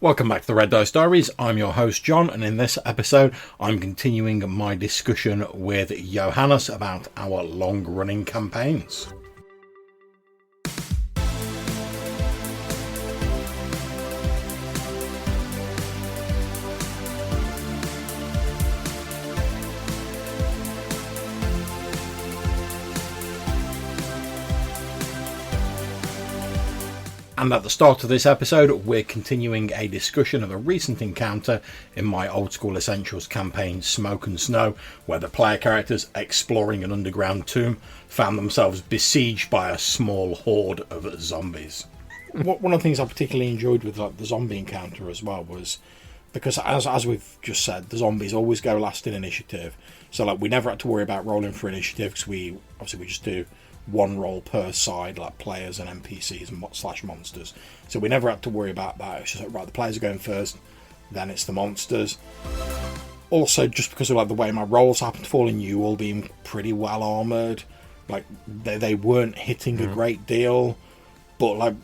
Welcome back to the Red Dice Diaries. I'm your host John, and in this episode I'm continuing my discussion with Johannes about our long-running campaigns. And at the start of this episode, we're continuing a discussion of a recent encounter in my Old School Essentials campaign, Smoke and Snow, where the player characters, exploring an underground tomb, found themselves besieged by a small horde of zombies. One of the things I particularly enjoyed with the zombie encounter as well was, because as we've just said, the zombies always go last in initiative. So we never had to worry about rolling for initiative, because we just do one roll per side, like players and NPCs and slash monsters. So we never had to worry about that. It's just like, right, the players are going first, then it's the monsters. Also, just because of the way my rolls happen to fall, and you all being pretty well armoured, they weren't hitting a great deal, but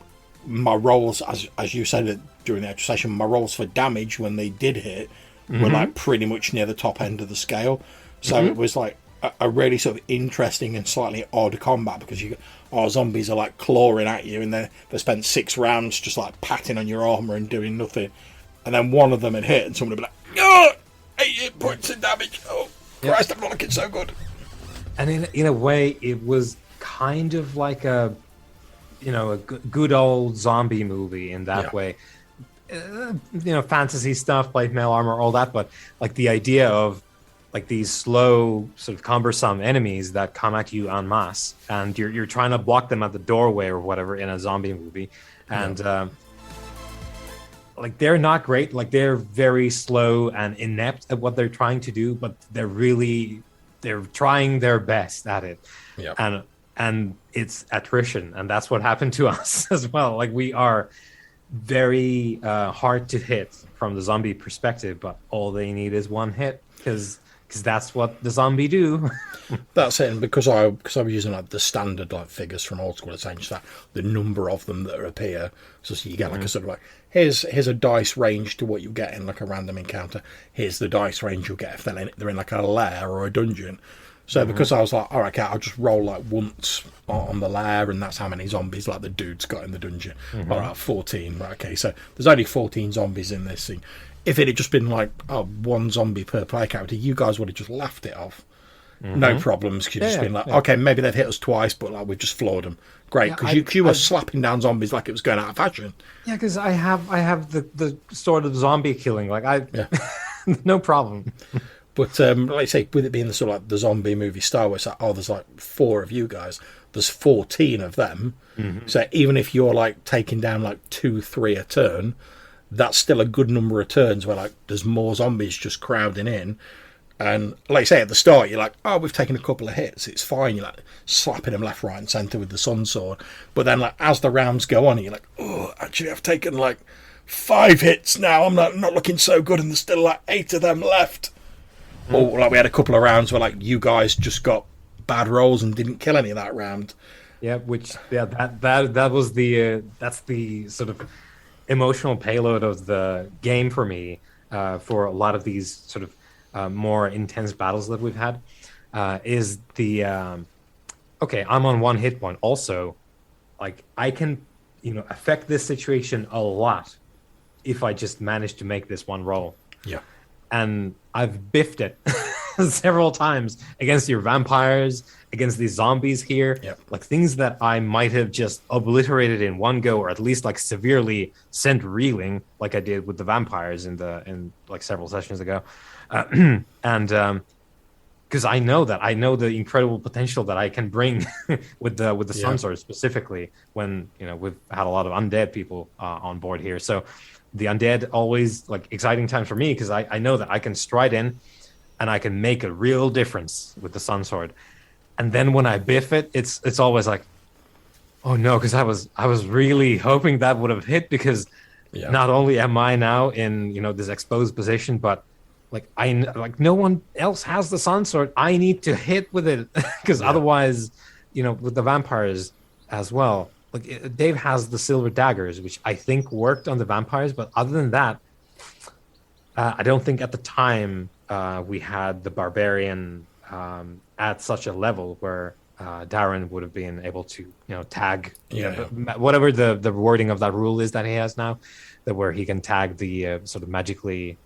my rolls, as you said during the actual session, my rolls for damage when they did hit were pretty much near the top end of the scale. So it was a really sort of interesting and slightly odd combat, because our zombies are clawing at you, and they spent 6 rounds just patting on your armour and doing nothing, and then one of them had hit and someone would be like, oh, 8 hit points of damage, oh Christ, I'm not looking so good. And in a way it was kind of like a good old zombie movie in that way. Fantasy stuff, plate mail armor, all that, but the idea of these slow, sort of cumbersome enemies that come at you en masse, and you're trying to block them at the doorway or whatever in a zombie movie, and they're not great. They're very slow and inept at what they're trying to do, but they're trying their best at it. Yeah. And it's attrition, and that's what happened to us as well. We are very hard to hit from the zombie perspective, but all they need is one hit, because that's what the zombie do. That's it. And because I was using the standard figures from Old School Essentials, the number of them that appear, so you get a sort of here's a dice range to what you get in a random encounter. Here's the dice range you'll get if they're in a lair or a dungeon. So because I was all right, okay, I'll just roll once on the lair, and that's how many zombies the dude's got in the dungeon. All right, 14. Right, okay, so there's only 14 zombies in this thing. If it had just been one zombie per player character, you guys would have just laughed it off. No problems. You've just been okay, maybe they've hit us twice, but we've just floored them. Great, because you were slapping down zombies like it was going out of fashion. Yeah, because I have the sort of zombie killing. No problem. But like I say, with it being the sort of the zombie movie style, it's there's 4 of you guys. There's 14 of them. So even if you're taking down 2, 3 a turn, that's still a good number of turns where there's more zombies just crowding in. And like I say, at the start you're oh, we've taken a couple of hits, it's fine, you're slapping them left, right and centre with the sun sword. But then as the rounds go on, you're oh, actually I've taken 5 hits now, I'm not looking so good, and there's still 8 of them left. Or we had a couple of rounds where you guys just got bad rolls and didn't kill any of that round. Yeah, that was that's the sort of emotional payload of the game for me, for a lot of these sort of more intense battles that we've had, is the okay, I'm on 1 hit point. Also, I can affect this situation a lot if I just manage to make this one roll. Yeah. And I've biffed it several times against your vampires, against these zombies here. Yep. Things that I might have just obliterated in one go, or at least severely sent reeling, like I did with the vampires in several sessions ago. And because I know the incredible potential that I can bring with the Sun Sword, specifically when we've had a lot of undead people on board here. So the undead always exciting times for me, because I know that I can stride in and I can make a real difference with the Sun Sword. And then when I biff it, it's always oh no, because I was really hoping that would have hit, because not only am I now in this exposed position, but no one else has the Sun Sword. I need to hit with it, because otherwise, with the vampires as well, like Dave has the silver daggers, which I think worked on the vampires, but other than that, I don't think at the time we had the barbarian at such a level where Darren would have been able to, tag, whatever the wording of that rule is that he has now, that where he can tag the sort of magically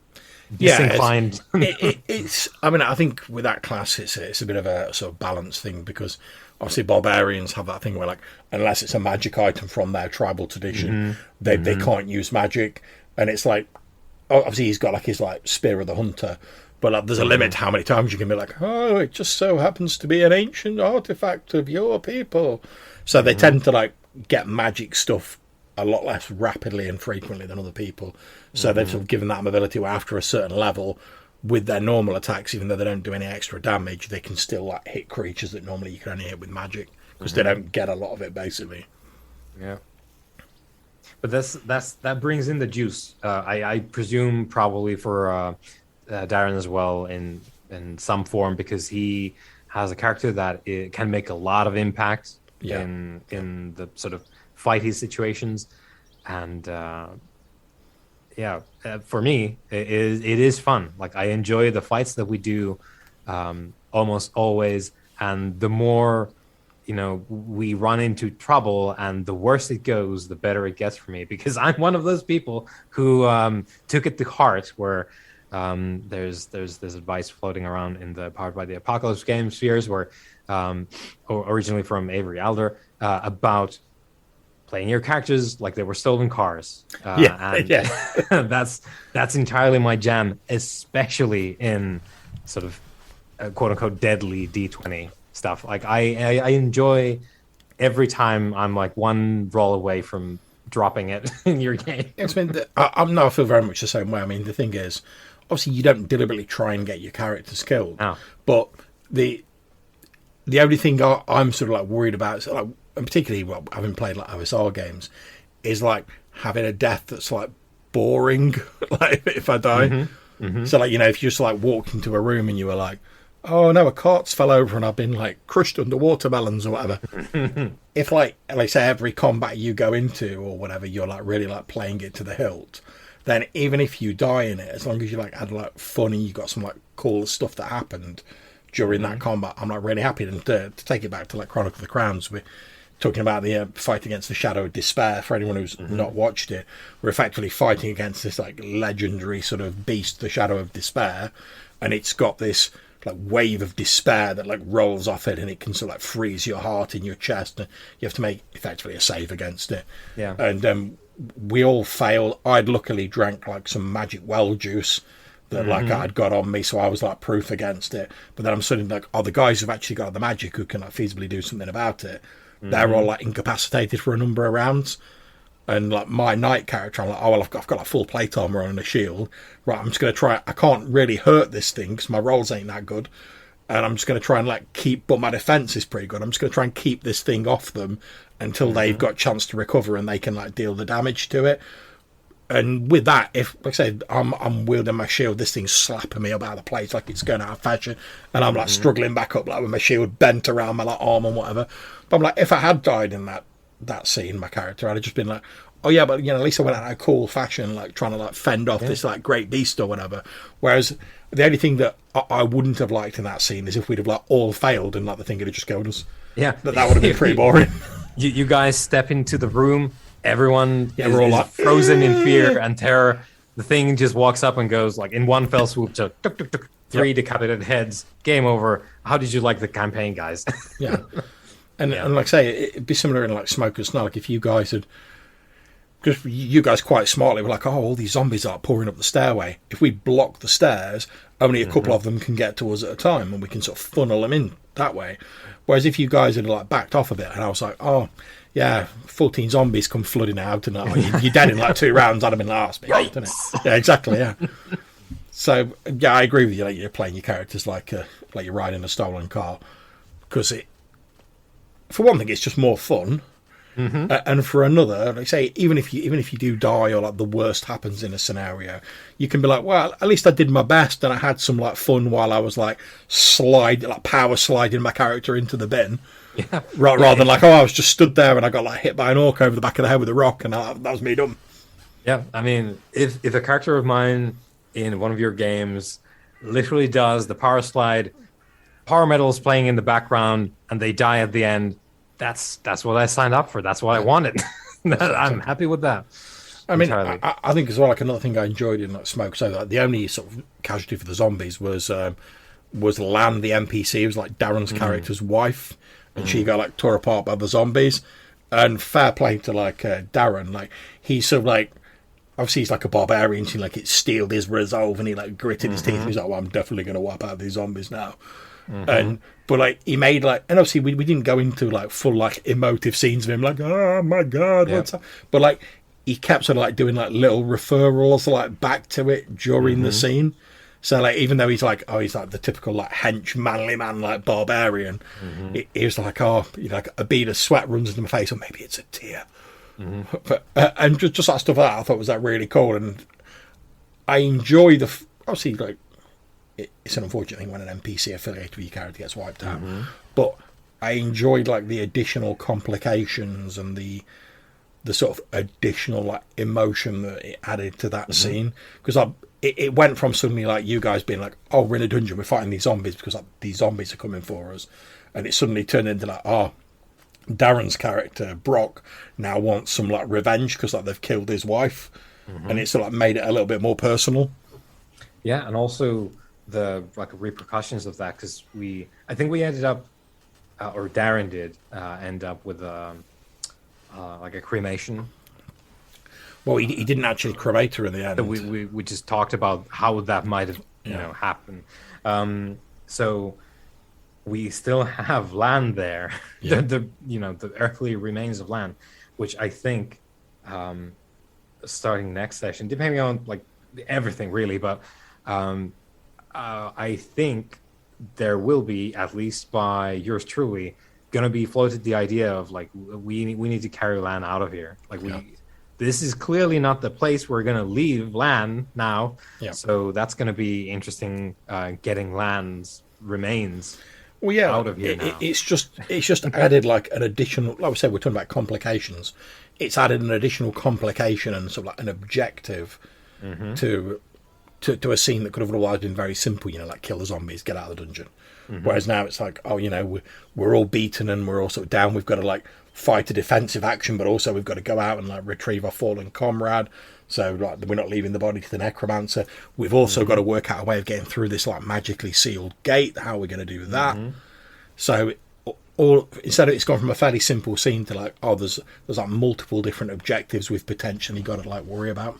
disinclined. It's. I mean, I think with that class, it's a bit of a sort of balance thing, because obviously barbarians have that thing where, like, unless it's a magic item from their tribal tradition, they can't use magic, and it's like, obviously he's got like his like spear of the hunter, but like, there's a limit to how many times you can be like, oh, it just so happens to be an ancient artifact of your people. So they tend to like get magic stuff a lot less rapidly and frequently than other people. So they've sort of given that ability where after a certain level, with their normal attacks, even though they don't do any extra damage, they can still like hit creatures that normally you can only hit with magic, because they don't get a lot of it, basically. Yeah. But that brings in the juice. I presume probably for Darren as well in some form, because he has a character that it can make a lot of impact in the sort of fighty situations, and for me it is fun. Like, I enjoy the fights that we do almost always, and the more we run into trouble and the worse it goes, the better it gets for me, because I'm one of those people who took it to heart, where there's this advice floating around in the Powered by the Apocalypse game spheres, where originally from Avery Alder, about playing your characters like they were stolen cars. That's entirely my jam, especially in sort of quote unquote deadly D20 stuff. Like, I enjoy every time I'm like one roll away from dropping it in your game. I feel very much the same way. I mean, the thing is, obviously you don't deliberately try and get your characters killed, but the only thing I'm sort of like worried about is, like, and particularly having played like OSR games, is like having a death that's like boring. Like, if I die, so like, if you just like walked into a room and you were like, oh no, a cart's fell over and I've been like crushed under watermelons or whatever. If like say every combat you go into or whatever, you're like really like playing it to the hilt, then even if you die in it, as long as you like had like fun and you got some like cool stuff that happened during that combat, I'm like really happy to take it back to like Chronicle of the Crowns. We're talking about the fight against the Shadow of Despair. For anyone who's not watched it, we're effectively fighting against this like legendary sort of beast, the Shadow of Despair, and it's got this like wave of despair that like rolls off it, and it can sort of like freeze your heart in your chest, and you have to make effectively a save against it. And we all failed. I'd luckily drank like some magic well juice that like I'd got on me, so I was like proof against it. But then I'm suddenly like, the guys who've actually got the magic who can like feasibly do something about it, they're all like incapacitated for a number of rounds. And like my knight character, I'm like, oh well, I've got like full plate armor on and a shield. Right, I'm just going to try. I can't really hurt this thing because my rolls ain't that good, and I'm just going to try and like but my defense is pretty good. I'm just going to try and keep this thing off them until they've got a chance to recover and they can like deal the damage to it. And with that, if like I said, I'm wielding my shield, this thing's slapping me about the place like it's going out of fashion, and I'm like struggling back up like with my shield bent around my like arm and whatever. But I'm like, if I had died in that scene, my character, I'd have just been like, oh yeah, but at least I went out in a cool fashion, like trying to like fend off this like great beast or whatever. Whereas the only thing that I wouldn't have liked in that scene is if we'd have like all failed and like the thing had just killed us. Yeah, that would have been pretty boring. You guys step into the room, everyone we're all like frozen in fear and terror. The thing just walks up and goes like in one fell swoop to tuk, tuk, tuk, 3 decapitated heads. Game over. How did you like the campaign, guys? And like I say, it'd be similar in like Smoke and Snow. Like if you guys had, because you guys quite smartly were like, oh, all these zombies are pouring up the stairway. If we block the stairs, only a couple of them can get to us at a time, and we can sort of funnel them in that way. Whereas if you guys had like backed off a bit, and I was like, oh yeah, 14 zombies come flooding out, and you're dead in like 2 rounds, I'd have been last. Right. Yeah, exactly. Yeah. So yeah, I agree with you. Like, you're playing your characters like you're riding a stolen car, because it, for one thing, it's just more fun. And for another, like say, even if you do die or like the worst happens in a scenario, you can be like, well, at least I did my best and I had some like fun while I was like power sliding my character into the bin. Yeah. Rather than like, oh, I was just stood there and I got like hit by an orc over the back of the head with a rock, and that was me done. Yeah, I mean, if a character of mine in one of your games literally does the power slide, power metal's playing in the background, and they die at the end, that's what I signed up for. That's what I wanted. I'm happy with that. I mean, I think as well, like another thing I enjoyed in like Smoke, so like, the only sort of casualty for the zombies was Lan, the NPC. It was like Darren's character's wife, and she got like tore apart by the zombies. And fair play to like Darren, like he's sort of like, obviously he's like a barbarian, so like it steeled his resolve, and he like gritted his teeth. He's like, well, I'm definitely going to wipe out these zombies now. But like he made like, and obviously we didn't go into like full like emotive scenes of him like, oh my god, what's that? But like he kept sort of like doing like little referrals like back to it during the scene. So like even though he's like the typical like hench manly man like barbarian, he was like, oh, you know, like a bead of sweat runs into my face, or maybe it's a tear. But and just that stuff that I thought was like really cool, and I enjoy obviously like it's an unfortunate thing when an NPC affiliated with your character gets wiped out, but I enjoyed like the additional complications and the sort of additional like emotion that it added to that scene, because it went from suddenly like you guys being like, oh, we're in a dungeon, we're fighting these zombies because like these zombies are coming for us, and it suddenly turned into like, oh, Darren's character Brock now wants some like revenge because like they've killed his wife, and it's sort of like made it a little bit more personal. Yeah, and also the like repercussions of that, because I think we ended up, or Darren did end up with like a cremation. Well, he didn't actually cremate her in the end. We just talked about how that might have happened. So we still have Lan there, the earthly remains of Lan, which I think starting next session, depending on like everything really, but I think there will be, at least by yours truly, going to be floated the idea of like we need to carry Lan out of here. Like this is clearly not the place we're going to leave Lan now. Yeah. So that's going to be interesting, getting Lan's remains out of here now. It's just added like an additional, like we said, we're talking about complications. It's added an additional complication and sort of like an objective to a scene that could have otherwise been very simple, like kill the zombies, get out of the dungeon. Whereas now it's like, oh, we're all beaten and we're all sort of down. We've got to like fight a defensive action, but also we've got to go out and like retrieve our fallen comrade. So like we're not leaving the body to the necromancer. We've also got to work out a way of getting through this like magically sealed gate. How are we going to do that? So instead of it's gone from a fairly simple scene to like, oh, there's like multiple different objectives we've potentially got to like worry about.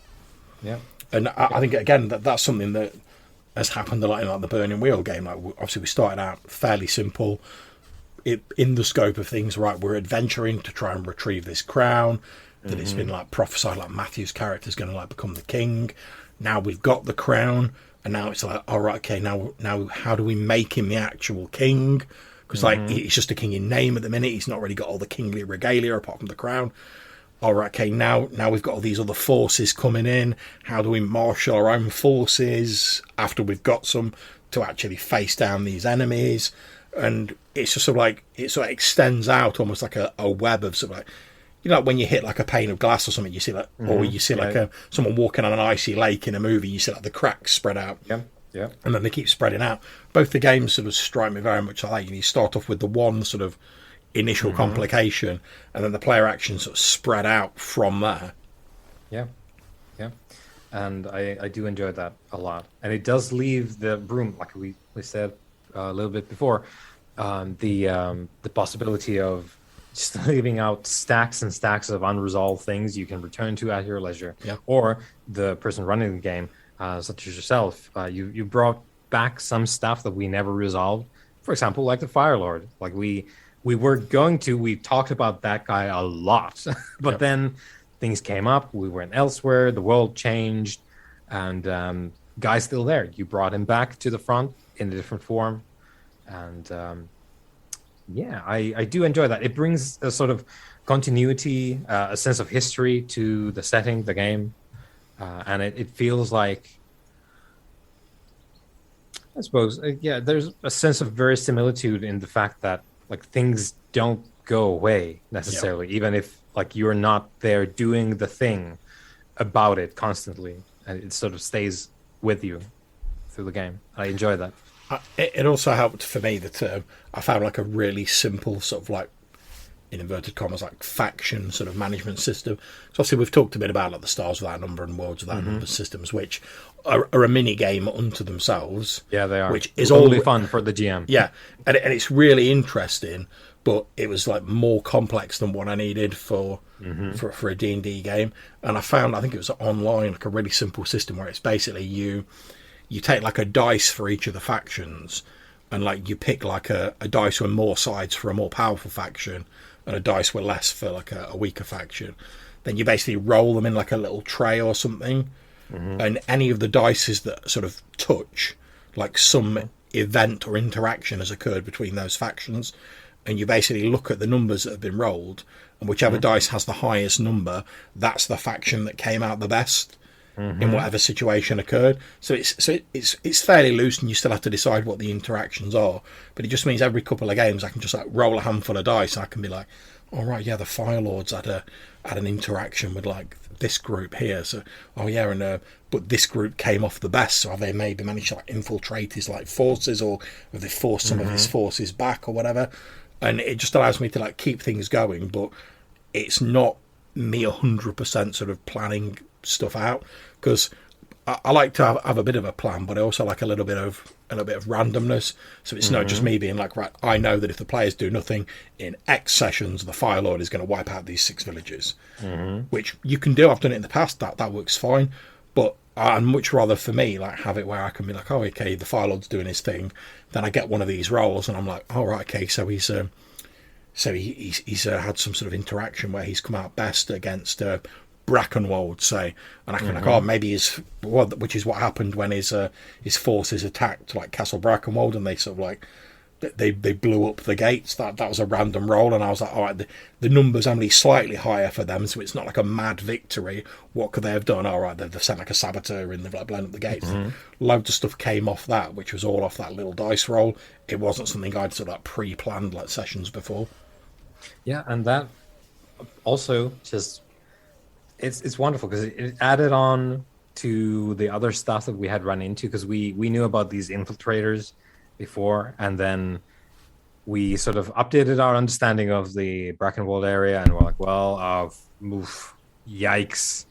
Yeah. And I think again that's something that has happened a lot in like the Burning Wheel game. Like obviously we started out fairly simple. In the scope of things, right, we're adventuring to try and retrieve this crown that it's been like prophesied like Matthew's character is going to like become the king. Now we've got the crown, and now it's like, all right, okay, now how do we make him the actual king? Because like he's just a king in name at the minute. He's not really got all the kingly regalia apart from the crown. All right, okay, now we've got all these other forces coming in. How do we marshal our own forces after we've got some to actually face down these enemies? And it's just sort of like it sort of extends out almost like a web of sort of like, like when you hit like a pane of glass or something, you see like, or you see like someone walking on an icy lake in a movie, you see like the cracks spread out. Yeah. And then they keep spreading out. Both the games sort of strike me very much like that. You start off with the one sort of initial complication, and then the player action sort of spread out from there. Yeah. And I do enjoy that a lot. And it does leave the room, like we said a little bit before, the possibility of just leaving out stacks and stacks of unresolved things you can return to at your leisure. Yeah. Or the person running the game, such as yourself, you brought back some stuff that we never resolved. For example, like the Fire Lord. Like we talked about that guy a lot, but then things came up. We went elsewhere. The world changed, and guy's still there. You brought him back to the front in a different form, and I do enjoy that. It brings a sort of continuity, a sense of history to the setting, the game, and it feels like, I suppose, yeah, there's a sense of verisimilitude in the fact that like things don't go away necessarily, even if like you're not there doing the thing about it constantly, and it sort of stays with you through the game. I enjoy that. It also helped for me that I found like a really simple sort of like, in inverted commas, like faction sort of management system. So obviously we've talked a bit about like the Stars Without Number and Worlds Without Number systems, which are a mini game unto themselves. Yeah, they are. Which is only fun for the GM. Yeah, and it's really interesting, but it was like more complex than what I needed for a D&D game. And I found, I think it was online, like a really simple system where it's basically you take like a dice for each of the factions, and like you pick like a dice with more sides for a more powerful faction, and a dice with less for like a weaker faction. Then you basically roll them in like a little tray or something, and any of the dices that sort of touch, like some event or interaction has occurred between those factions, and you basically look at the numbers that have been rolled, and whichever dice has the highest number, that's the faction that came out the best in whatever situation occurred. So it's fairly loose, and you still have to decide what the interactions are. But it just means every couple of games I can just like roll a handful of dice, and I can be like, all right, yeah, the Fire Lords had an interaction with like this group here. So but this group came off the best. So have they maybe managed to like infiltrate his like forces, or have they forced some of his forces back or whatever? And it just allows me to like keep things going, but it's not me 100% sort of planning stuff out, because I like to have a bit of a plan, but I also like a little bit of randomness. So it's not just me being like, right, I know that if the players do nothing in X sessions, the Fire Lord is going to wipe out these 6 villages, which you can do. I've done it in the past. That works fine, but I'd much rather, for me, like have it where I can be like, oh, okay, the Fire Lord's doing his thing. Then I get one of these rolls, and I'm like, oh, right, okay, so he's had some sort of interaction where he's come out best against Brackenwold, say, and I can like, oh, maybe which is what happened when his forces attacked like Castle Brackenwold, and they sort of like they blew up the gates. That was a random roll, and I was like, all right, the number's only slightly higher for them, so it's not like a mad victory. What could they have done? All right, they've sent like a saboteur in, they've like blown up the gates. Loads of stuff came off that, which was all off that little dice roll. It wasn't something I'd sort of like pre-planned like sessions before. Yeah, and that also just it's wonderful because it added on to the other stuff that we had run into, because we knew about these infiltrators before, and then we sort of updated our understanding of the Brackenwold area, and we're like, well, yikes,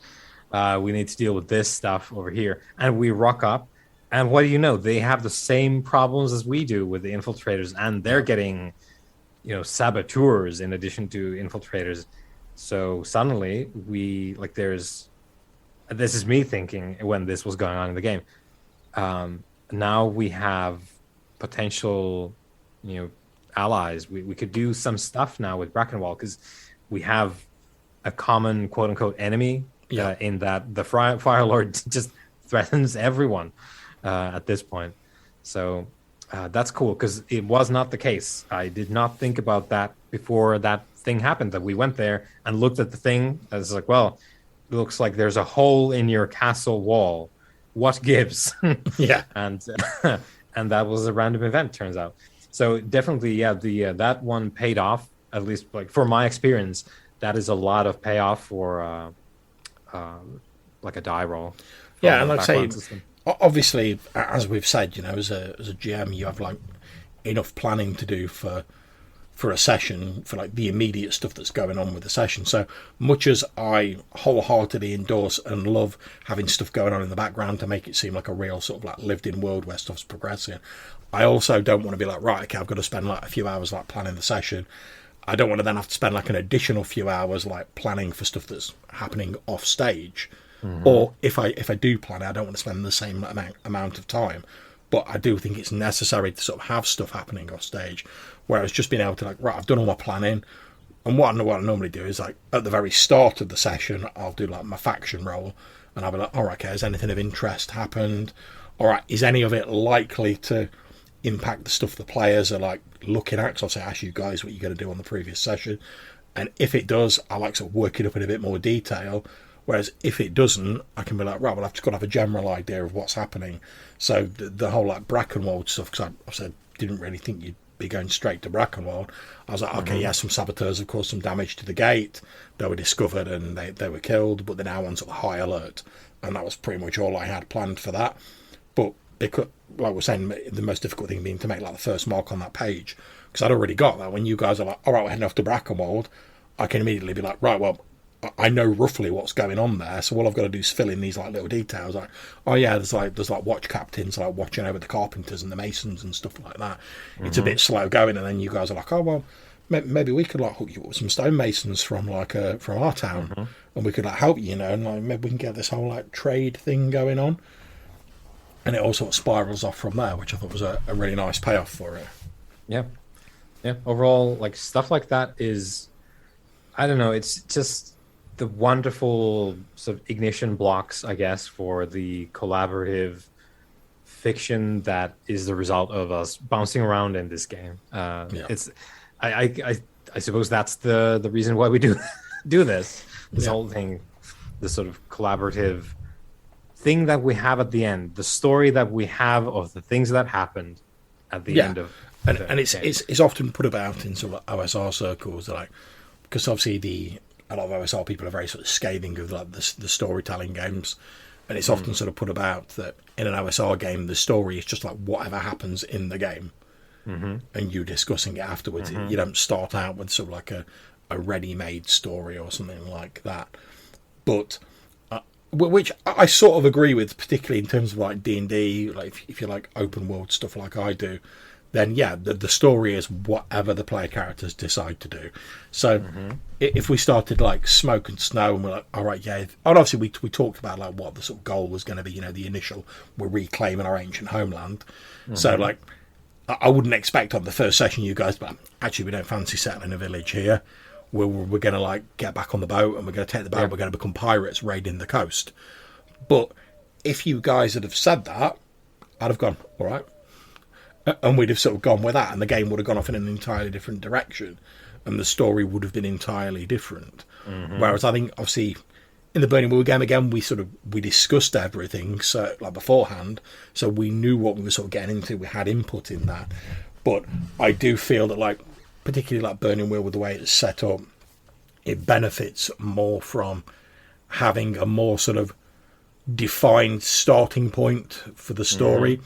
we need to deal with this stuff over here. And we rock up, and what do you know, they have the same problems as we do with the infiltrators, and they're getting saboteurs in addition to infiltrators. So suddenly this is me thinking when this was going on in the game, now we have potential allies. We could do some stuff now with Brackenwall, because we have a common quote unquote enemy, in that the Fire Lord just threatens everyone at this point. So that's cool, because it was not the case. I did not think about that before that thing happened, that we went there and looked at the thing. I was like, well, it looks like there's a hole in your castle wall. What gives? Yeah. And that was a random event, turns out. So definitely, yeah, that one paid off, at least like for my experience. That is a lot of payoff for like a die roll. Yeah, and like I say, system. Obviously, as we've said, as a GM, you have like enough planning to do for a session, for like the immediate stuff that's going on with the session. So much as I wholeheartedly endorse and love having stuff going on in the background to make it seem like a real sort of like lived in world where stuff's progressing, I also don't want to be like, right, okay, I've got to spend like a few hours like planning the session. I don't want to then have to spend like an additional few hours like planning for stuff that's happening off stage. Or if I do plan it, I don't want to spend the same amount of time. But I do think it's necessary to sort of have stuff happening off stage. Whereas just being able to like, right, I've done all my planning, and what I normally do is like at the very start of the session, I'll do like my faction roll, and I'll be like, all right, okay, has anything of interest happened? All right, is any of it likely to impact the stuff the players are like looking at? So I'll say, ask you guys what you're going to do on the previous session. And if it does, I like sort of work it up in a bit more detail. Whereas if it doesn't, I can be like, right, well, I've just got to have a general idea of what's happening. So the whole like Brackenwold stuff, because I said didn't really think you'd be going straight to Brackenwold. I was like, okay, yeah, some saboteurs have caused some damage to the gate. They were discovered and they were killed, but they're now on sort of high alert. And that was pretty much all I had planned for that. But it could, like we're saying, the most difficult thing being to make like the first mark on that page. Because I'd already got that. When you guys are like, all right, we're heading off to Brackenwold, I can immediately be like, right, well, I know roughly what's going on there, so all I've got to do is fill in these like little details. Like, oh yeah, there's like watch captains like watching over the carpenters and the masons and stuff like that. It's a bit slow going, and then you guys are like, oh well, maybe we could like hook you up with some stonemasons from from our town, and we could like help you, and like maybe we can get this whole like trade thing going on, and it all sort of spirals off from there, which I thought was a really nice payoff for it. Yeah. Overall, like stuff like that is, I don't know, it's just the wonderful sort of ignition blocks, I guess, for the collaborative fiction that is the result of us bouncing around in this game. It's, I suppose that's the reason why we do this whole thing, the sort of collaborative thing that we have at the end, the story that we have of the things that happened at the end of. And it's often put about in sort of OSR circles, like, because obviously a lot of OSR people are very sort of scathing of like the storytelling games, and it's often sort of put about that in an OSR game the story is just like whatever happens in the game, and you discussing it afterwards. You don't start out with sort of like a ready-made story or something like that. But which I sort of agree with, particularly in terms of like D&D, like if you like open world stuff like I do. Then yeah, the story is whatever the player characters decide to do. So if we started like Smoke and Snow and we're like, all right, yeah, and obviously we talked about like what the sort of goal was going to be, the initial, we're reclaiming our ancient homeland. So like I wouldn't expect on the first session you guys, but actually we don't fancy settling a village here. We're going to like get back on the boat and we're going to take the boat. We're going to become pirates raiding the coast. But if you guys had have said that, I'd have gone, all right. And we'd have sort of gone with that, and the game would have gone off in an entirely different direction, and the story would have been entirely different. Whereas I think, obviously, in the Burning Wheel game again, we discussed everything so like beforehand, so we knew what we were sort of getting into. We had input in that, but I do feel that, like, particularly like Burning Wheel with the way it's set up, it benefits more from having a more sort of defined starting point for the story.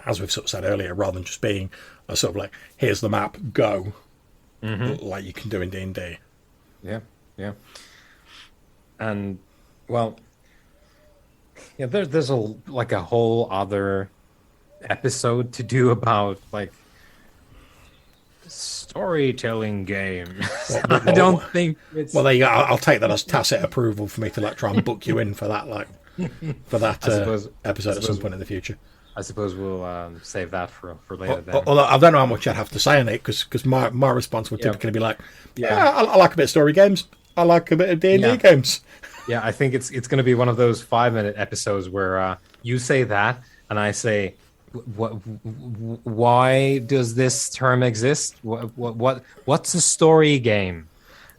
As we've sort of said earlier, rather than just being a sort of like, here's the map, go, like you can do in D&D. Yeah. And, well, yeah, there's a whole other episode to do about, like, storytelling game. I don't think it's... Well, there you go. I'll take that as tacit approval for me to like try and book you in for that, like, for that episode at some point in the future. I suppose we'll save that for later. Then. Although I don't know how much I'd have to say on it, because my response would typically be like, I like a bit of story games. I like a bit of D&D games. Yeah, I think it's going to be one of those 5-minute episodes where you say that, and I say, why does this term exist? What's a story game?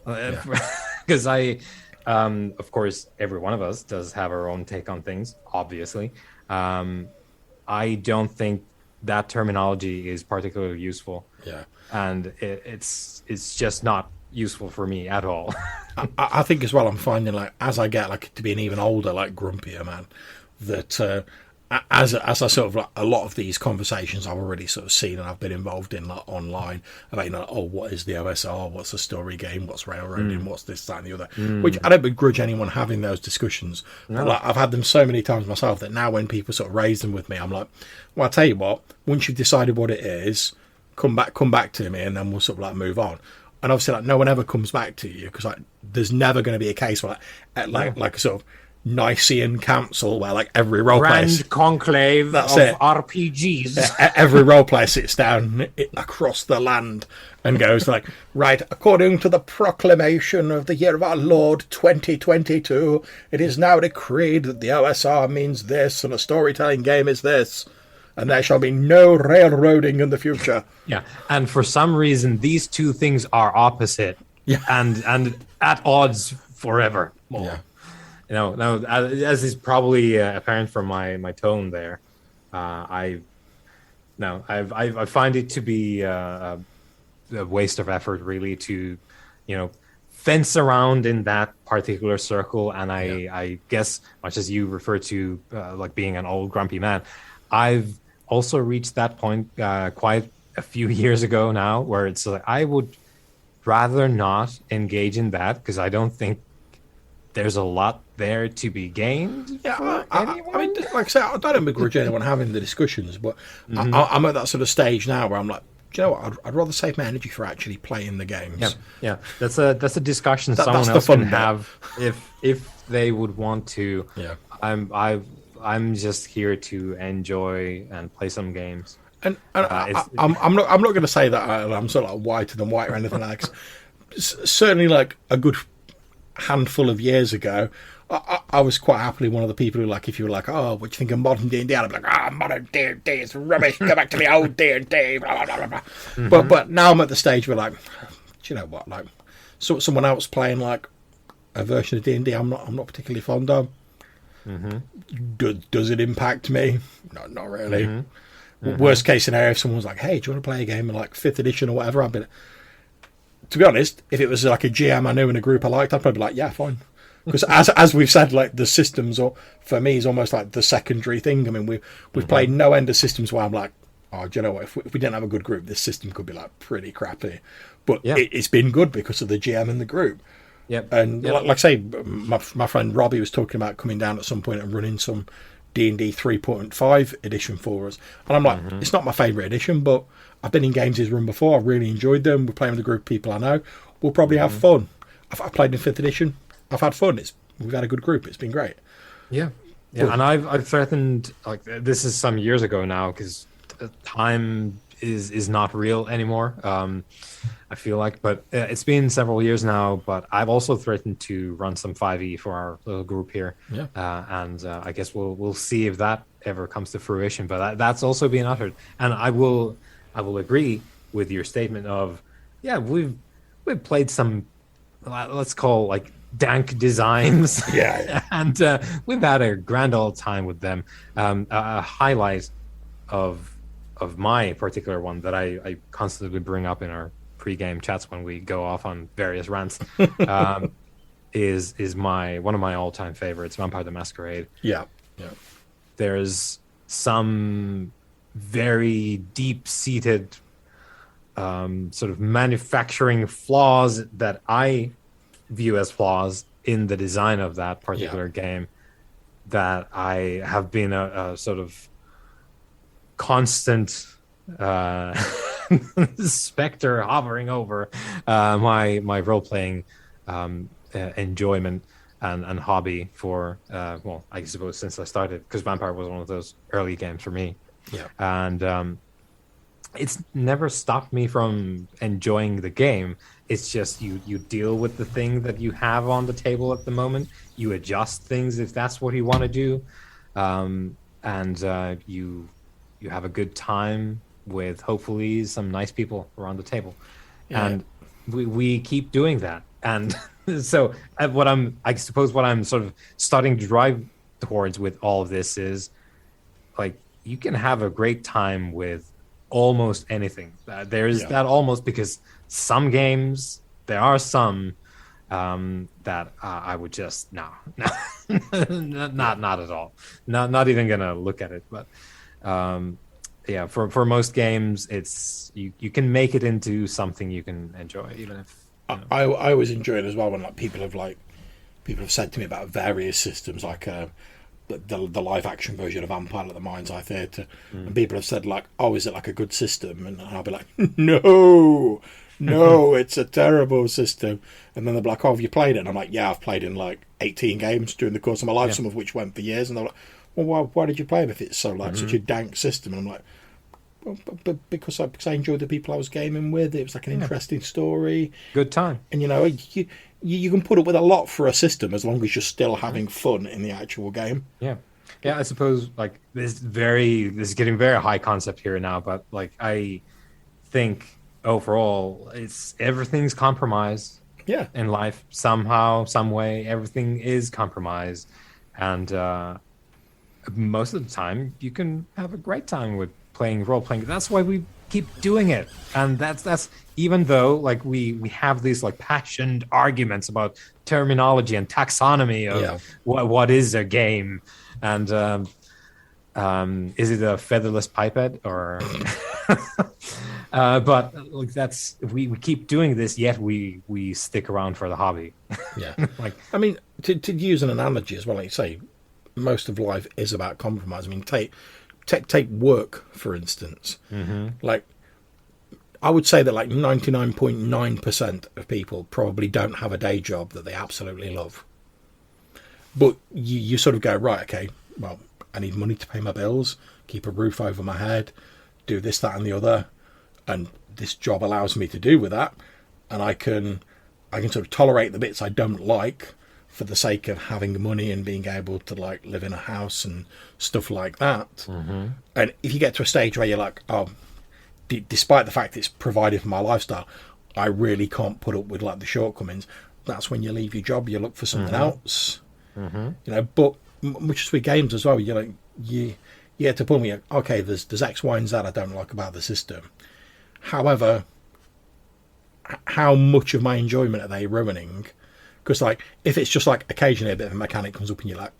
Because of course, every one of us does have our own take on things, obviously. I don't think that terminology is particularly useful. Yeah, and it's just not useful for me at all. I think as well, I'm finding like as I get like to be an even older, like grumpier man, that as I sort of like a lot of these conversations I've already sort of seen and I've been involved in like online about what is the OSR, what's a story game, what's railroading, what's this, that, and the other. Which I don't begrudge anyone having those discussions. No. But like I've had them so many times myself that now when people sort of raise them with me, I'm like, well, I'll tell you what, once you've decided what it is, come back to me and then we'll sort of like move on. And obviously like no one ever comes back to you because like there's never going to be a case where like a sort of Nicene Council where like every role player Grand Conclave of RPGs. Every role player sits down across the land and goes like, right, according to the proclamation of the year of our Lord 2022, it is now decreed that the OSR means this and a storytelling game is this, and there shall be no railroading in the future. Yeah, and for some reason these two things are opposite. Yeah. and at odds forever Yeah. more. Now, as is probably apparent from my tone there, I no, I find it to be a waste of effort, really, to, you know, fence around in that particular circle. And Yeah. I guess, much as you refer to like being an old grumpy man, I've also reached that point quite a few years ago now, where it's like I would rather not engage in that because I don't think there's a lot there to be gained Yeah, for I mean, anyone. like I say, I don't begrudge anyone having the discussions, but Hmm. I'm at that sort of stage now where I'm like, do you know what? I'd rather save my energy for actually playing the Yeah, games. yeah. That's a discussion That's someone the else can fun bit. have if they would want to. Yeah. I'm just here to enjoy and play some games. And It's I'm not going to say that I'm sort of like whiter than white or anything like that. Certainly, like a good handful of years ago, I was quite happily one of the people who, like, if you were like, oh, what do you think of modern D&D? I'd be like, modern D&D is rubbish. Go back to the old D&D. Blah, blah, blah, blah. But now I'm at the stage where, like, do you know what? Like, so someone else playing like a version of D&D I'm not particularly fond of. Does it impact me? No, not really. Worst case scenario, if someone was like, hey, do you want to play a game in like 5th edition or whatever, I'd be, to be honest, if it was like a GM I knew in a group I liked, I'd probably be like, yeah, fine. Because as we've said, like the systems, or for me, is almost like the secondary thing. I mean, we've played no end of systems where I'm like, oh, do you know what? If we didn't have a good group, this system could be like pretty crappy. But yeah, it's been good because of the GM and the group. yep, And yep. like I say, my friend Robbie was talking about coming down at some point and running some D&D 3.5 edition for us. And I'm like, it's not my favourite edition, but I've been in games he's run before. I've really enjoyed them. We're playing with a group of people I know. We'll probably have fun. I've played in 5th edition. I've had fun. We've had a good group. It's been great. Yeah, yeah. And I've threatened, like, this is some years ago now, because time is not real anymore. I feel like, but it's been several years now. But I've also threatened to run some 5e for our little group here. Yeah. And I guess we'll see if that ever comes to fruition. But that's also being uttered, and I will agree with your statement of, yeah, we've played some, let's call, like, dank designs. Yeah. And we've had a grand old time with them. A highlight of my particular one that I constantly bring up in our pre-game chats when we go off on various rants is one of my all-time favorites, Vampire the Masquerade. Yeah. There's some very deep-seated sort of manufacturing flaws that I view as flaws in the design of that particular game that I have been a sort of constant specter hovering over my role-playing enjoyment and hobby for well, I suppose since I started, because Vampire was one of those early games for me. And it's never stopped me from enjoying the game. It's just you deal with the thing that you have on the table at the moment. You adjust things if that's what you want to do, and you have a good time with hopefully some nice people around the table. And we keep doing that. And so I suppose what I'm sort of starting to drive towards with all of this is, like, you can have a great time with almost anything. There's that almost, because some games, there are some that I would just not at all, not even gonna look at it. But yeah, for most games, it's you can make it into something you can enjoy, even if I always enjoy it as well when, like, people have said to me about various systems, like the live action version of Vampire at the Mind's Eye Theatre, and people have said, like, oh, is it like a good system? And I'll be like, no, it's a terrible system. And then they're like, oh, have you played it? And I'm like, yeah, I've played in like 18 games during the course of my life, some of which went for years. And they're like, well, why did you play them if it's so, like, such a dank system? And I'm like, well, but because I enjoyed the people I was gaming with. It was like an interesting story, good time. and you can put up with a lot for a system as long as you're still having fun in the actual game. Yeah, I suppose, like, this is getting very high concept here now, but, like, I think overall everything's compromise. Yeah. In life, somehow, some way, everything is compromised, and most of the time, you can have a great time with playing role playing. That's why we keep doing it, and that's even though like we have these like passionate arguments about terminology and taxonomy of Yeah. what is a game, and is it a featherless pipette or but like that's we keep doing this, yet we stick around for the hobby. Yeah. Like, I mean, to use an analogy as well, like you say, most of life is about compromise. I mean, take work, for instance. Like, I would say that like 99.9% of people probably don't have a day job that they absolutely love. But you sort of go, right, okay, well, I need money to pay my bills, keep a roof over my head, do this, that, and the other, and this job allows me to do with that, and I can sort of tolerate the bits I don't like for the sake of having money and being able to like live in a house and stuff like that. And if you get to a stage where you're like, oh, despite the fact it's provided for my lifestyle, I really can't put up with like the shortcomings, that's when you leave your job, you look for something else. You know, but much as with games as well, you know, you get to a point where you're, okay, there's X, Y, and Z I don't like about the system. However, how much of my enjoyment are they ruining? Because like, if it's just like occasionally a bit of a mechanic comes up and you're like,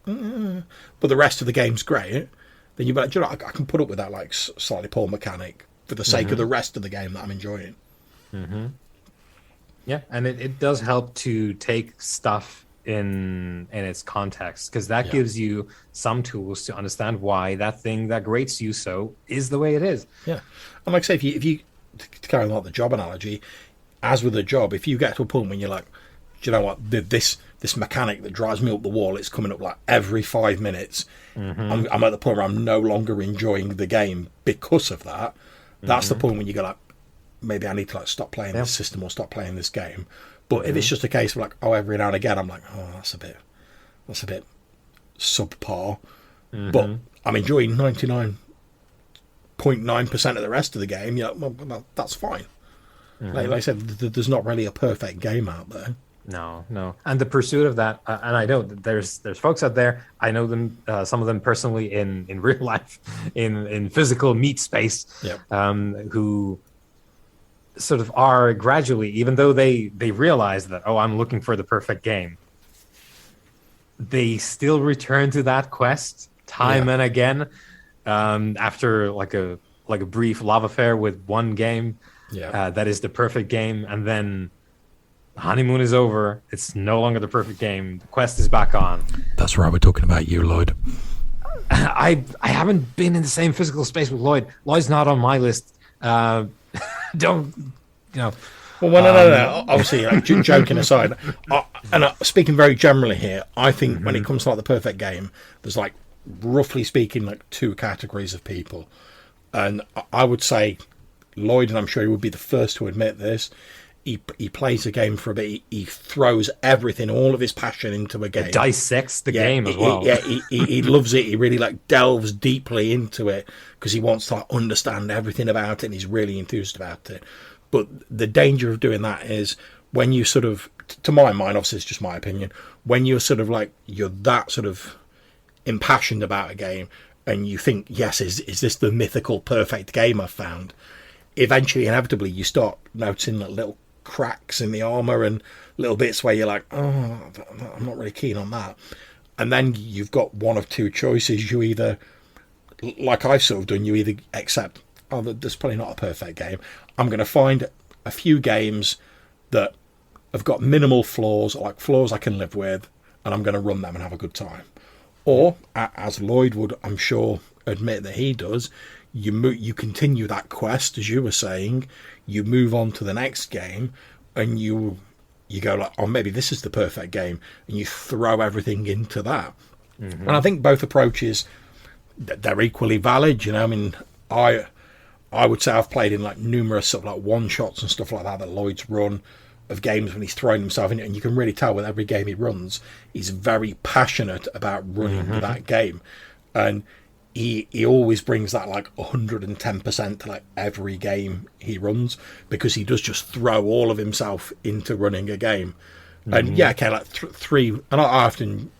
but the rest of the game's great, then you're like, do you know, I can put up with that like slightly poor mechanic for the sake of the rest of the game that I'm enjoying. yeah, and it does help to take stuff in its context, because that gives you some tools to understand why that thing that grates you so is the way it is. Yeah, and like I say, if you to carry on like the job analogy, as with a job, if you get to a point when you're like, do you know what, this mechanic that drives me up the wall, it's coming up like every 5 minutes. I'm at the point where I'm no longer enjoying the game because of that. That's the point when you go like, maybe I need to like stop playing this system or stop playing this game. But if it's just a case of like, oh, every now and again, I'm like, oh, that's a bit subpar. But I'm enjoying 99.9% of the rest of the game. Yeah, well, that's fine. Like I said, there's not really a perfect game out there. No, and the pursuit of that, and I know that there's folks out there. I know them, some of them personally in real life, in physical meat space, who sort of are gradually, even though they realize that, oh, I'm looking for the perfect game, they still return to that quest time and again, after like a brief love affair with one game, that is the perfect game, and then the honeymoon is over. It's no longer the perfect game. The quest is back on. That's right. We're talking about you, Lloyd. I haven't been in the same physical space with Lloyd. Lloyd's not on my list. Don't, you know. Well, no. Obviously, like, joking aside, and speaking very generally here, I think when it comes to like the perfect game, there's like, roughly speaking, like 2 categories of people. And I would say Lloyd, and I'm sure he would be the first to admit this, he plays a game for a bit, he throws everything, all of his passion into a game. It dissects the game as well. He loves it. He really like delves deeply into it because he wants to like, understand everything about it, and he's really enthused about it. But the danger of doing that is when you sort of, to my mind, obviously it's just my opinion, when you're sort of like, you're that sort of impassioned about a game and you think, yes, is this the mythical perfect game I've found? Eventually, inevitably, you start noticing like little cracks in the armor and little bits where you're like, oh, I'm not really keen on that. And then you've got one of 2 choices. You either, like I've sort of done, you either accept, oh, there's probably not a perfect game. I'm going to find a few games that have got minimal flaws, or like flaws I can live with, and I'm going to run them and have a good time. Or, as Lloyd would, I'm sure, admit that he does, you continue that quest, as you were saying, you move on to the next game, and you go like, oh, maybe this is the perfect game, and you throw everything into that. And I think both approaches, they're equally valid. You know, I mean, I would say I've played in like numerous sort of like one shots and stuff like that Lloyd's run of games when he's throwing himself in it, and you can really tell with every game he runs, he's very passionate about running that game. And he always brings that like 110% to like every game he runs, because he does just throw all of himself into running a game. And yeah, okay, like three, and I often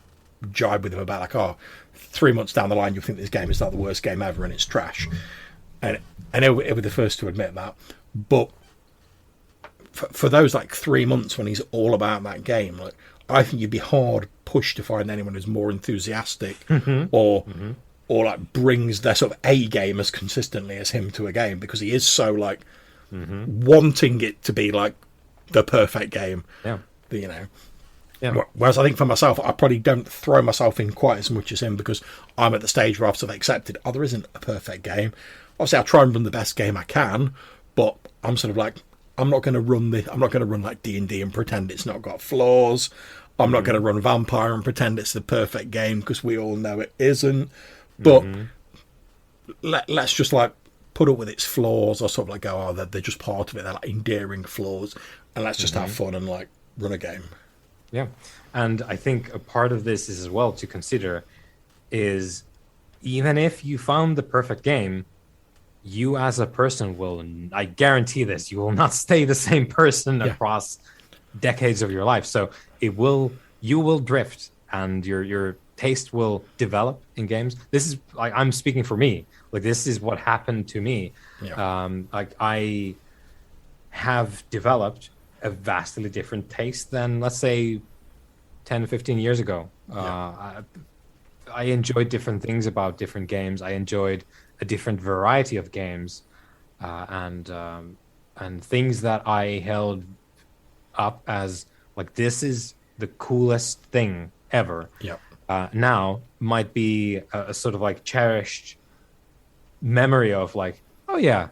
jibe with him about like, oh, 3 months down the line, you'll think this game is like the worst game ever and it's trash. And he'll be the first to admit that. But for those like 3 months when he's all about that game, like, I think you'd be hard pushed to find anyone who's more enthusiastic or like brings their sort of A game as consistently as him to a game, because he is so like wanting it to be like the perfect game. Yeah. You know. Yeah. Whereas I think for myself, I probably don't throw myself in quite as much as him, because I'm at the stage where I've sort of accepted, oh, there isn't a perfect game. Obviously, I try and run the best game I can, but I'm sort of like, I'm not going to run like D&D and pretend it's not got flaws. I'm not going to run Vampire and pretend it's the perfect game, because we all know it isn't. But let's just like put up with its flaws, or sort of like go, oh, they're just part of it. They're like endearing flaws, and let's just have fun and like run a game. Yeah. And I think a part of this is as well to consider is, even if you found the perfect game, you as a person will, I guarantee this, you will not stay the same person across decades of your life. So you will drift, and your taste will develop in games. This is like, I'm speaking for me. Like, this is what happened to me. Yeah. Like, I have developed a vastly different taste than, let's say, 10 15 years ago. I enjoyed different things about different games. I enjoyed a different variety of games, and things that I held up as like, this is the coolest thing ever. Yeah. Now might be a sort of like cherished memory of like, oh yeah,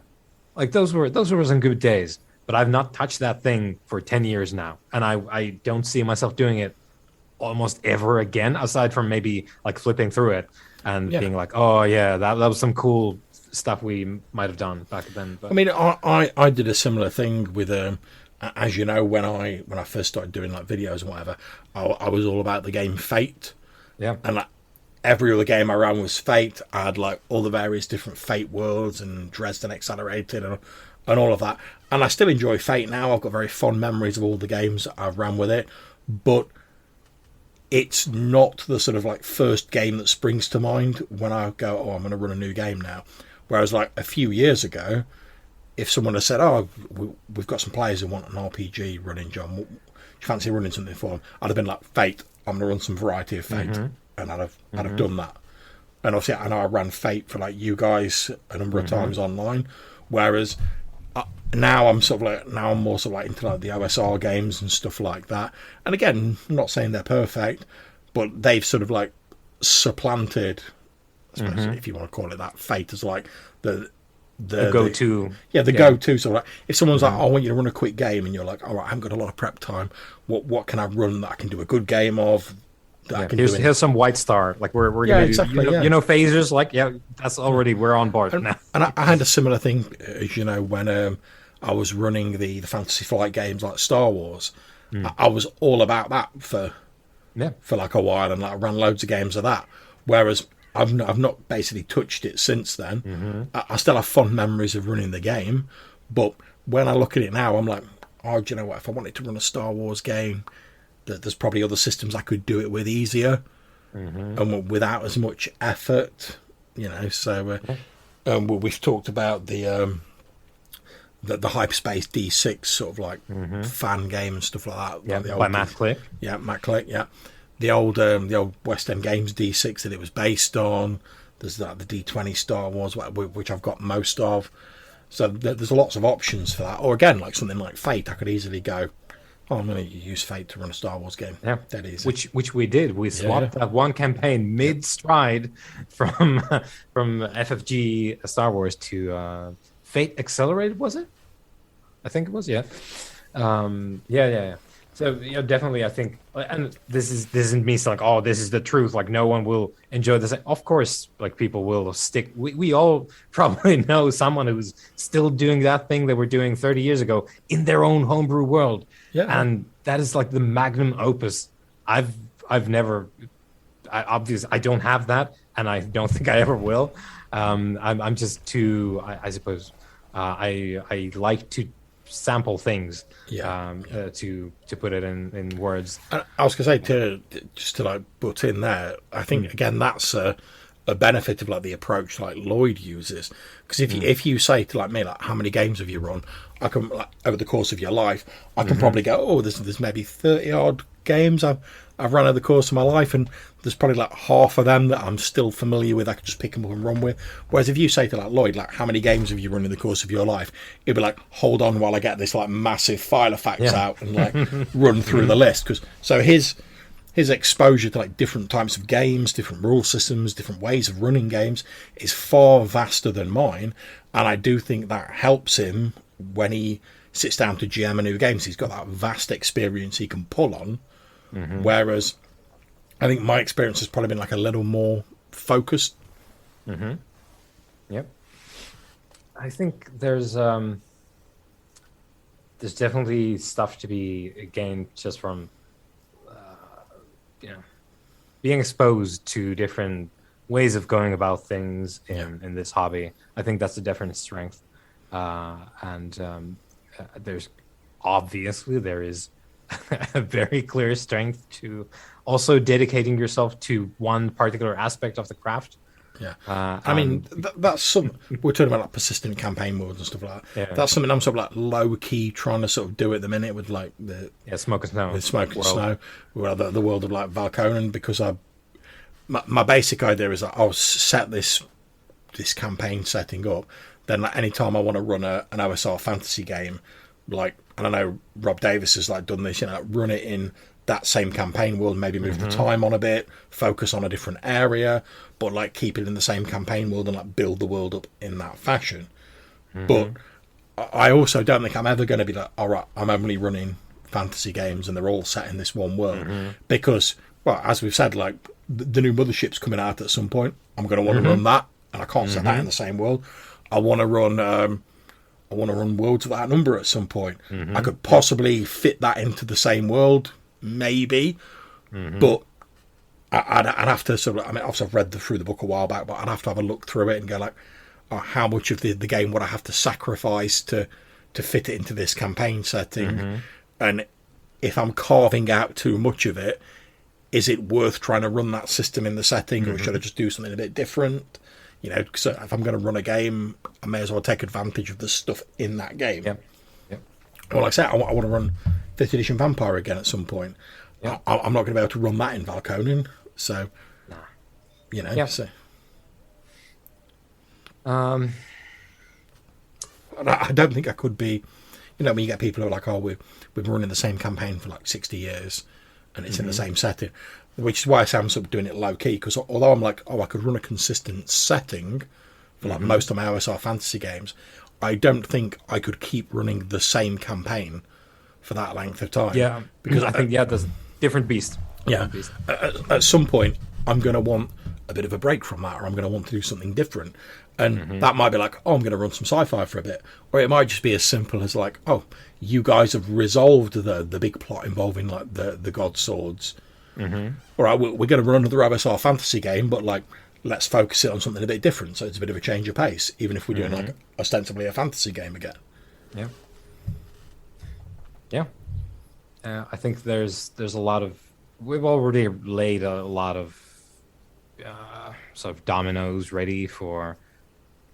like those were some good days. But I've not touched that thing for 10 years now, and I don't see myself doing it almost ever again, aside from maybe like flipping through it and being like, oh yeah, that was some cool stuff we might have done back then. But I mean, I did a similar thing with as you know, when I first started doing like videos and whatever, I was all about the game Fate. Yeah. And like every other game I ran was Fate. I had like all the various different Fate worlds and Dresden Accelerated and all of that. And I still enjoy Fate now. I've got very fond memories of all the games that I've ran with it. But it's not the sort of like first game that springs to mind when I go, oh, I'm going to run a new game now. Whereas like a few years ago, if someone had said, oh, we've got some players who want an RPG running, John, do you fancy running something for them? I'd have been like, Fate, I'm going to run some variety of Fate. And I'd have done that. And obviously, I know I ran Fate for like you guys a number of times online. Whereas now I'm more sort of like into like the OSR games and stuff like that. And again, I'm not saying they're perfect, but they've sort of like supplanted, I suppose, if you want to call it that, Fate as like the go-to. Go-to. So like, if someone's like, oh, I want you to run a quick game, and you're like, all right, I haven't got a lot of prep time. What can I run that I can do a good game of? Here's some White Star. Like we're gonna exactly, do, phasers. Like that's already, we're on board now. And I had a similar thing, as you know, when I was running the Fantasy Flight games like Star Wars. I was all about that for like a while, and like I ran loads of games of that. Whereas I've not basically touched it since then. I still have fond memories of running the game, but when I look at it now, I'm like, oh, do you know what? If I wanted to run a Star Wars game, there's probably other systems I could do it with easier and without as much effort, So we've talked about the Hyperspace D6 sort of like fan game and stuff like that. Yeah, like by Matt Click. Yeah, Matt Click. Yeah, the old West End Games D6 that it was based on. There's the D20 Star Wars, which I've got most of. So there's lots of options for that. Or again, like something like Fate, I could easily go, oh, I'm going to use Fate to run a Star Wars game. Yeah, that easy. Which we did. We swapped that one campaign mid-stride from FFG Star Wars to Fate Accelerated, was it? I think it was, yeah. So definitely, I think, and this isn't me saying like, oh, this is the truth. Like, no one will enjoy this. Of course, like people will stick. We all probably know someone who's still doing that thing they were doing 30 years ago in their own homebrew world. Yeah, and that is like the magnum opus. Obviously, I don't have that. and I don't think I ever will. I'm just too, I suppose, I like to sample things, Yeah, yeah. to put it in words. I was going to say just to like butt in there. I think Mm, again that's a benefit of like the approach like Lloyd uses, because mm, if you say to like me like how many games have you run, I can like over the course of your life I can hmm probably go, oh, there's maybe 30 odd games I've run over the course of my life, and there's probably like half of them that I'm still familiar with. I could just pick them up and run with. Whereas if you say to like Lloyd like how many games have you run in the course of your life, it'd be like, hold on while I get this like massive file of facts Yeah. out and like run through the list. Because so his exposure to like different types of games, different rule systems, different ways of running games is far vaster than mine, and I do think that helps him when he sits down to GM a new games. He's got that vast experience he can pull on, hmm whereas I think my experience has probably been like a little more focused. hmm Yep. I think there's definitely stuff to be gained just from you know being exposed to different ways of going about things Yeah, in this hobby. I think that's a definite strength. And there's obviously there is a very clear strength to also dedicating yourself to one particular aspect of the craft. yeah. I mean, And that's some. We're talking about like persistent campaign modes and stuff like that. yeah, That's something I'm sort of like low key trying to sort of do at the minute with like the yeah, Smoke and Snow with Smoke and world. Snow, well, the world of like Valconen, because my basic idea is that I'll set this campaign setting up. Then like, anytime I want to run an OSR fantasy game, like, and I know Rob Davis has like done this, you know, like, run it in that same campaign world, maybe move the hmm time on a bit, focus on a different area, but like keep it in the same campaign world and like build the world up in that fashion. But hmm I also don't think I'm ever going to be like, all right, I'm only running fantasy games and they're all set in this one world, hmm because, well, as we've said, like the new Mothership's coming out at some point. I'm going to want to hmm run that, and I can't set that in hmm the same world. I want to run. I want to run Worlds of that number at some point. I could Yep. possibly fit that into the same world, maybe, hmm but I'd have to sort of. I mean, obviously, I've read through the book a while back, but I'd have to have a look through it and go like, oh, how much of the game would I have to sacrifice to fit it into this campaign setting, hmm and if I'm carving out too much of it, is it worth trying to run that system in the setting, or should I hmm just do something a bit different? You know, because if I'm going to run a game, I may as well take advantage of the stuff in that game. Yep. Yep. Well, like I said, I want to run 5th edition Vampire again at some point. Yep. I'm not going to be able to run that in Valconen, so Nah. you know. Yep. So Um. and I don't think I could be. You know, when you get people who are like, "Oh, we've been running the same campaign for like 60 years, and it's in the hmm same setting," which is why I say I'm sort of doing it low key. Because although I'm like, "Oh, I could run a consistent setting for like hmm most of my OSR fantasy games," I don't think I could keep running the same campaign for that length of time, Yeah. because I think yeah, there's different beast. yeah, Different beast. at some point I'm going to want a bit of a break from that, or I'm going to want to do something different, and hmm that might be like, oh, I'm going to run some sci-fi for a bit, or it might just be as simple as like, oh, you guys have resolved the big plot involving like the god swords. hmm All right, we're going to run another OSR fantasy game, but like, let's focus it on something a bit different, so it's a bit of a change of pace, even if we're doing hmm like ostensibly a fantasy game again. Yeah. Yeah. I think there's a lot of we've already laid a lot of sort of dominoes ready for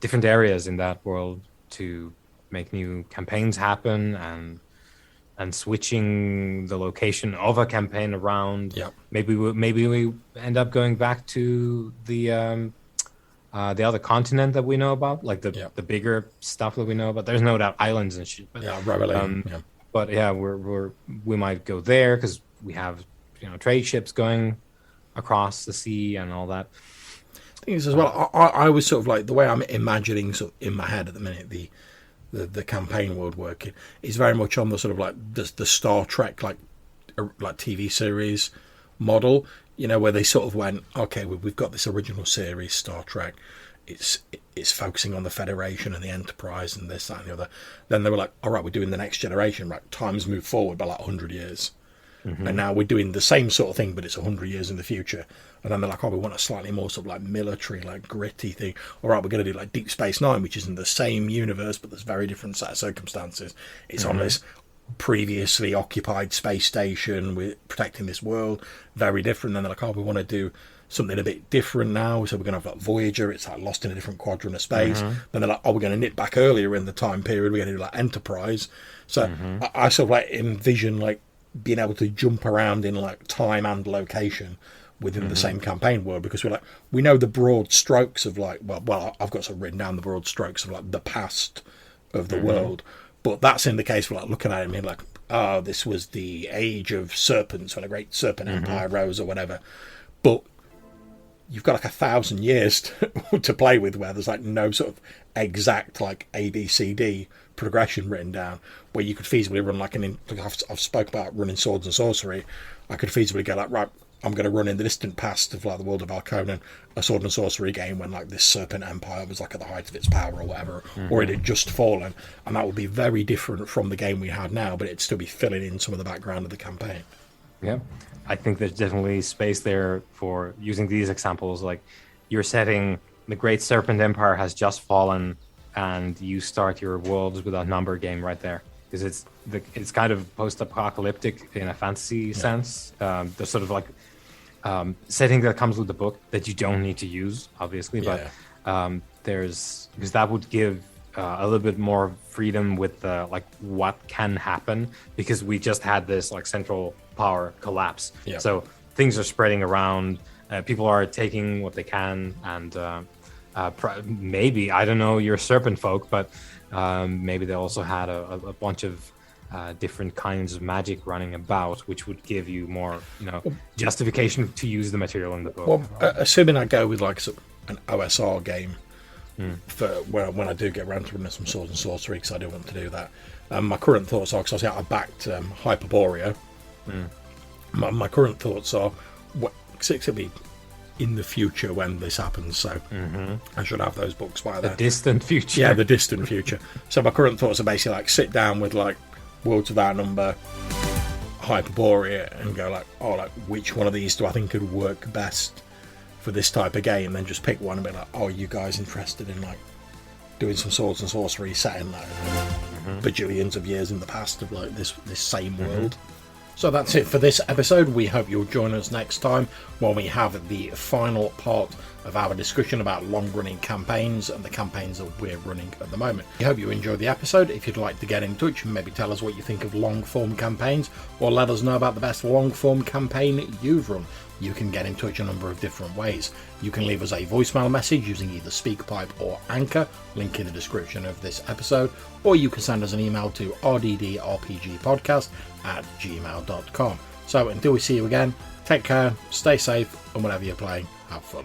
different areas in that world to make new campaigns happen and switching the location of a campaign around. Yeah, Maybe we end up going back to the other continent that we know about, like yeah, the bigger stuff that we know about. There's no doubt islands and shit, but yeah, Rowley, um, yeah. but yeah, we might go there because we have trade ships going across the sea and all that. Thing is as well, I was sort of like the way I'm imagining sort of in my head at the minute the campaign world working is very much on the sort of like the Star Trek like TV series model, you know, where they sort of went, okay, we've got this original series Star Trek, it's focusing on the Federation and the Enterprise and this, that, and the other. Then they were like, all right, we're doing the next generation, right? Time's moved forward by like 100 years. And now we're doing the same sort of thing, but it's 100 years in the future. And then they're like, oh, we want a slightly more sort of like military, like gritty thing. All right, we're going to do like Deep Space Nine, which is in the same universe, but there's very different set of circumstances. It's on this previously occupied space station with protecting this world, very different. Then they're like, oh, we want to do something a bit different now, so we're going to have like Voyager, it's like lost in a different quadrant of space. Then they're like, oh, we're going to nip back earlier in the time period, we're going to do like Enterprise. So I sort of like envision like being able to jump around in like time and location within the same campaign world, because we know the broad strokes of like, well I've got sort of written down the broad strokes of like the past of the world, but that's in the case for like looking at it and being like, oh, this was the age of serpents when a great serpent empire rose or whatever. But you've got like 1,000 years to play with, where there's like no sort of exact like ABCD progression written down, where you could feasibly run like I've spoke about running swords and sorcery. I could feasibly go like, right, I'm going to run in the distant past of like the world of Arconan, a sword and sorcery game when like this serpent empire was like at the height of its power or whatever, or it had just fallen, and that would be very different from the game we had now, but it'd still be filling in some of the background of the campaign. Yeah, I think there's definitely space there for using these examples. Like, you're setting the Great Serpent Empire has just fallen, and you start your Worlds Without Number game right there, because it's kind of post-apocalyptic in a fantasy sense. There's sort of like setting that comes with the book that you don't need to use, obviously, but because that would give a little bit more freedom with like what can happen, because we just had this like central power collapse. So things are spreading around, people are taking what they can, and maybe, I don't know, you're serpent folk, but maybe they also had a bunch of different kinds of magic running about, which would give you more justification to use the material in the book. Well, assuming I go with like an OSR game for when I do get around to running some swords and sorcery, because I do want to do that. My current thoughts are, because I backed Hyperborea. My current thoughts are, it'll be in the future when this happens, so I should have those books by then. The distant future. Yeah, the distant future. So my current thoughts are basically like sit down with like Worlds Without Number, Hyperborea, and go like, oh, like which one of these do I think could work best for this type of game, and then just pick one and be like, oh, you guys interested in like doing some swords and sorcery set in like bajillions of years in the past of like this same world. So that's it for this episode. We hope you'll join us next time when we have the final part of our discussion about long-running campaigns and the campaigns that we're running at the moment. We hope you enjoyed the episode. If you'd like to get in touch and maybe tell us what you think of long-form campaigns, or let us know about the best long-form campaign you've run, you can get in touch a number of different ways. You can leave us a voicemail message using either SpeakPipe or Anchor, link in the description of this episode, or you can send us an email to rddrpgpodcast@gmail.com. So until we see you again, take care, stay safe, and whatever you're playing, have fun.